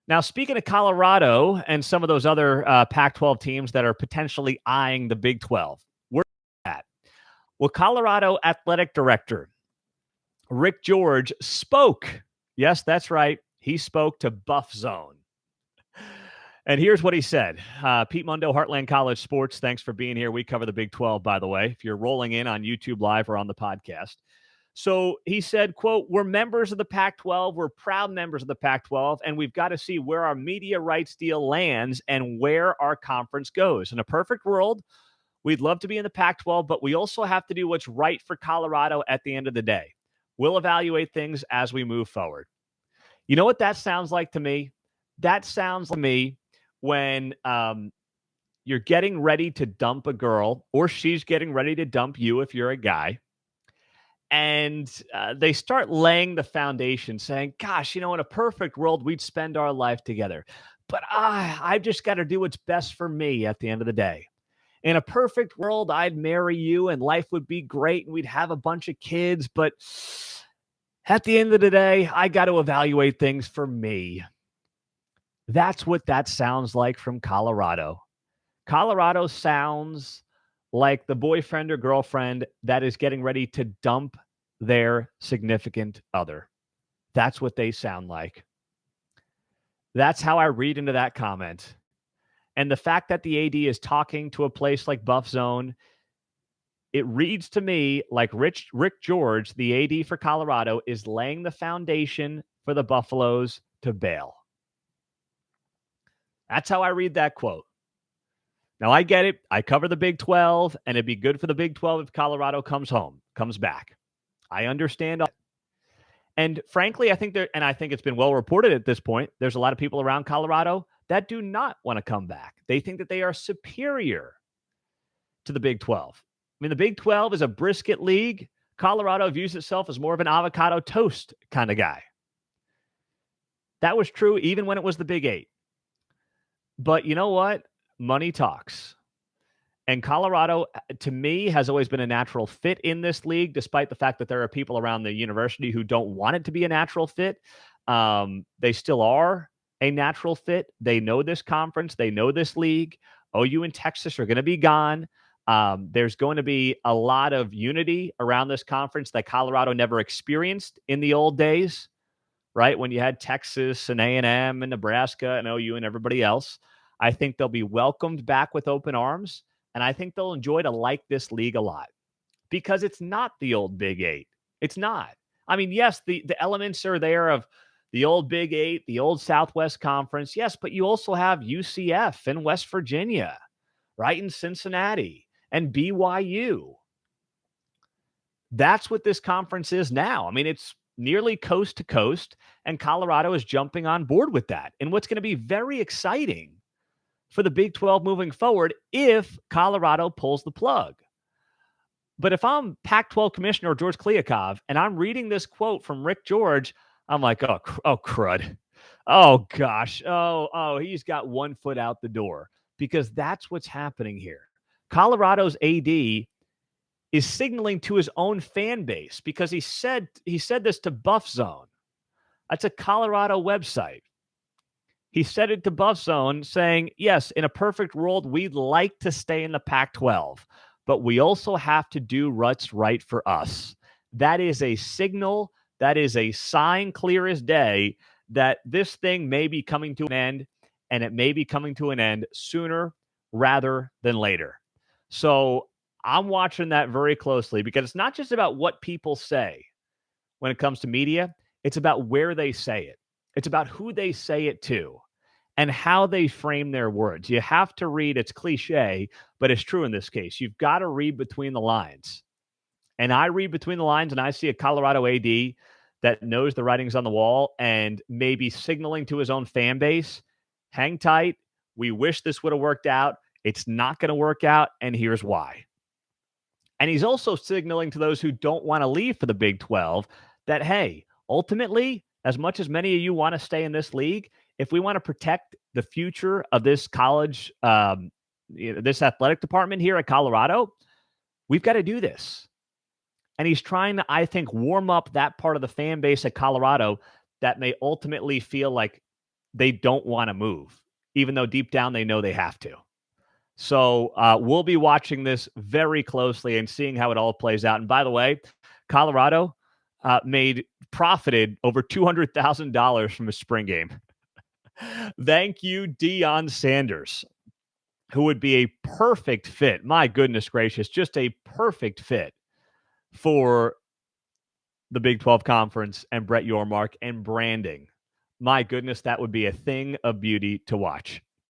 Now, speaking of Colorado and some of those other Pac-12 teams that are potentially eyeing the Big 12, where's that? Well, Colorado Athletic Director Rick George spoke. Yes, that's right. He spoke to Buff Zone. And here's what he said. Pete Mundo, Heartland College Sports, thanks for being here. We cover the Big 12, by the way, if you're rolling in on YouTube Live or on the podcast. So he said, quote, we're members of the Pac-12. We're proud members of the Pac-12, and we've got to see where our media rights deal lands and where our conference goes. In a perfect world, we'd love to be in the Pac-12, but we also have to do what's right for Colorado at the end of the day. We'll evaluate things as we move forward. You know what that sounds like to me? That sounds like me when you're getting ready to dump a girl, or she's getting ready to dump you if you're a guy. And they start laying the foundation saying, gosh, in a perfect world, we'd spend our life together. But I've just got to do what's best for me at the end of the day. In a perfect world, I'd marry you and life would be great and we'd have a bunch of kids. But at the end of the day, I got to evaluate things for me. That's what that sounds like from Colorado. Colorado sounds like the boyfriend or girlfriend that is getting ready to dump their significant other. That's what they sound like. That's how I read into that comment. And the fact that the AD is talking to a place like Buff Zone, it reads to me like Rick George, the AD for Colorado, is laying the foundation for the Buffaloes to bail. That's how I read that quote. Now, I get it. I cover the Big 12, and it'd be good for the Big 12 if Colorado comes back. I understand. And frankly, I think it's been well reported at this point, there's a lot of people around Colorado that do not want to come back. They think that they are superior to the Big 12. I mean, the Big 12 is a brisket league. Colorado views itself as more of an avocado toast kind of guy. That was true even when it was the Big 8. But you know what? Money talks. And Colorado, to me, has always been a natural fit in this league, despite the fact that there are people around the university who don't want it to be a natural fit. They still are a natural fit. They know this conference. They know this league. OU and Texas are going to be gone. There's going to be a lot of unity around this conference that Colorado never experienced in the old days, right? When you had Texas and A&M and Nebraska and OU and everybody else. I think they'll be welcomed back with open arms, and I think they'll enjoy to like this league a lot because it's not the old Big 8. It's not. I mean, yes, the elements are there of the old Big 8, the old Southwest Conference, yes, but you also have UCF and West Virginia, right, in Cincinnati, and BYU. That's what this conference is now. I mean, it's nearly coast to coast, and Colorado is jumping on board with that. And what's going to be very exciting for the Big 12 moving forward if Colorado pulls the plug. But if I'm Pac-12 Commissioner George Kliavkoff and I'm reading this quote from Rick George, I'm like, oh crud. Oh, gosh. Oh, he's got one foot out the door because that's what's happening here. Colorado's AD is signaling to his own fan base because he said this to Buff Zone. That's a Colorado website. He said it to Buff Zone saying, yes, in a perfect world, we'd like to stay in the Pac-12, but we also have to do what's right for us. That is a signal. That is a sign clear as day that this thing may be coming to an end, and it may be coming to an end sooner rather than later. So I'm watching that very closely because it's not just about what people say when it comes to media. It's about where they say it. It's about who they say it to and how they frame their words. You have to read, it's cliche, but it's true in this case. You've got to read between the lines. And I read between the lines and I see a Colorado AD that knows the writing's on the wall and maybe signaling to his own fan base, hang tight. We wish this would have worked out. It's not going to work out, and here's why. And he's also signaling to those who don't want to leave for the Big 12 that, hey, ultimately, as much as many of you want to stay in this league, if we want to protect the future of this college, this athletic department here at Colorado, we've got to do this. And he's trying to, I think, warm up that part of the fan base at Colorado that may ultimately feel like they don't want to move, even though deep down they know they have to. So we'll be watching this very closely and seeing how it all plays out. And by the way, Colorado profited over $200,000 from a spring game. Thank you, Deion Sanders, who would be a perfect fit. My goodness gracious, just a perfect fit for the Big 12 Conference and Brett Yormark and branding. My goodness, that would be a thing of beauty to watch.